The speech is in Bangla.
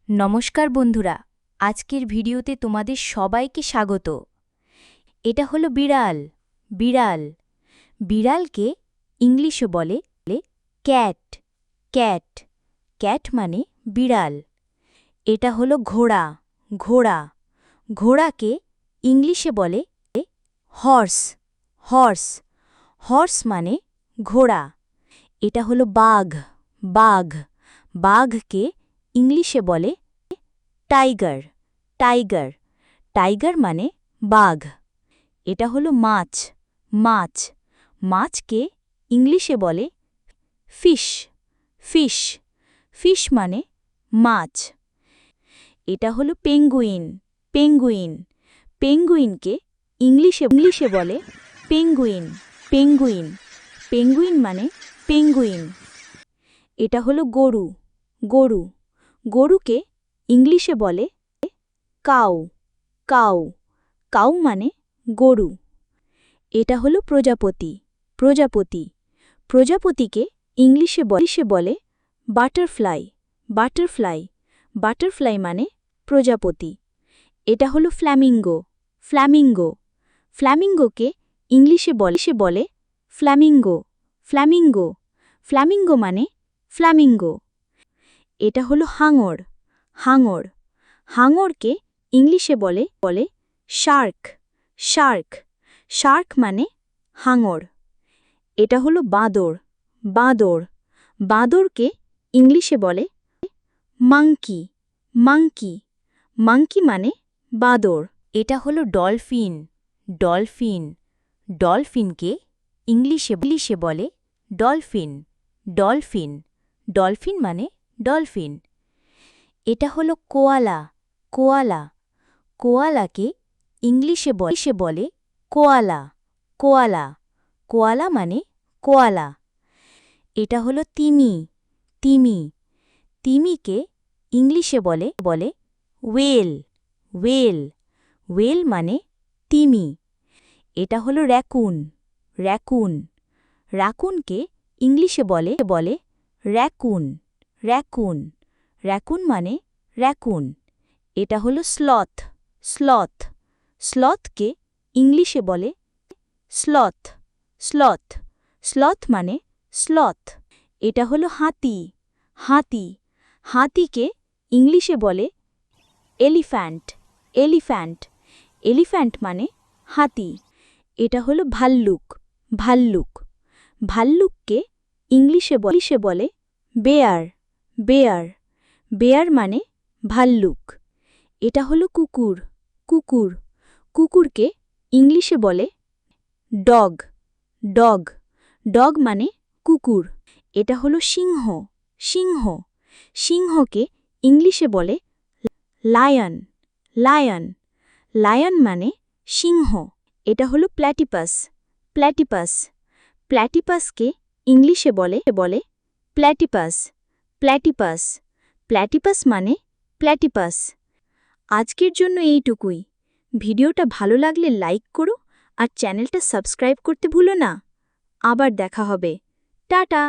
নমস্কার বন্ধুরা, আজকের ভিডিওতে তোমাদের সবাইকে স্বাগত। এটা হলো বিড়াল। বিড়াল বিড়ালকে ইংলিশে বলে ক্যাট। ক্যাট ক্যাট মানে বিড়াল। এটা হলো ঘোড়া। ঘোড়া ঘোড়াকে ইংলিশে বলে হর্স। হর্স হর্স মানে ঘোড়া। এটা হলো বাঘ। বাঘ বাঘকে ইংলিশে বলে টাইগার। টাইগার টাইগার মানে বাঘ। এটা হলো মাছ। মাছ মাছকে ইংলিশে বলে ফিশ। ফিশ ফিশ মানে মাছ। এটা হলো পেঙ্গুইন। পেঙ্গুইন পেঙ্গুইনকে ইংলিশে বলে পেঙ্গুইন। পেঙ্গুইন পেঙ্গুইন মানে পেঙ্গুইন। এটা হলো গরু। গরু গরুকে ইংলিশে বলে কাউ। কাউ কাউ মানে গরু। এটা হলো প্রজাপতি। প্রজাপতি প্রজাপতিকে ইংলিশে বলে বাটারফ্লাই। বাটারফ্লাই বাটারফ্লাই মানে প্রজাপতি। এটা হলো ফ্ল্যামিঙ্গো। ফ্ল্যামিঙ্গো ফ্ল্যামিঙ্গোকে ইংলিশে বলে ফ্ল্যামিঙ্গো। ফ্ল্যামিঙ্গো ফ্ল্যামিঙ্গো মানে ফ্ল্যামিঙ্গো। এটা হলো হাঙর। হাঙর হাঙরকে ইংলিশে বলে শার্ক। শার্ক শার্ক মানে হাঙর। এটা হলো বাঁদর। বাঁদর বাঁদরকে ইংলিশে বলে মাংকি। মাংকি মাংকি মানে বাঁদর। এটা হলো ডলফিন। ডলফিন ডলফিনকে ইংলিশে বলে ডলফিন। ডলফিন ডলফিন মানে ডলফিন। এটা হলো কোয়ালা। কোয়ালা কোয়ালাকে ইংলিশে বলে কোয়ালা। কোয়ালা কোয়ালা মানে কোয়ালা। এটা হলো তিমি। তিমি তিমিকে ইংলিশে বলে ওয়েল। ওয়েল ওয়েল মানে তিমি। এটা হলো র‍্যাকুন। র‍্যাকুন রাকুনকে ইংলিশে বলে র‍্যাকুন। র‍্যাকুন র‍্যাকুন মানে র‍্যাকুন। এটা হলো স্লথ। স্লথ স্লথকে ইংলিশে বলে স্লথ। স্লথ স্লথ মানে স্লথ। এটা হলো হাতি। হাতি হাতিকে ইংলিশে বলে এলিফ্যান্ট। এলিফ্যান্ট এলিফ্যান্ট মানে হাতি। এটা হলো ভাল্লুক। ভাল্লুক ভাল্লুককে ইংলিশে বলে বেয়ার। বেয়ার বেয়ার মানে ভাল্লুক। এটা হলো কুকুর। কুকুর কুকুরকে ইংলিশে বলে ডগ। ডগ ডগ মানে কুকুর। এটা হলো সিংহ। সিংহ সিংহকে ইংলিশে বলে লায়ন। লায়ন লায়ন মানে সিংহ। এটা হলো প্ল্যাটিপাস। প্ল্যাটিপাস প্ল্যাটিপাসকে ইংলিশে বলে প্ল্যাটিপাস। প্ল্যাটিপাস প্ল্যাটিপাস মানে প্ল্যাটিপাস। আজকের জন্য এইটুকুই। ভিডিওটা ভালো লাগলে লাইক করো আর চ্যানেলটা সাবস্ক্রাইব করতে ভুলো না। আবার দেখা হবে। টাটা।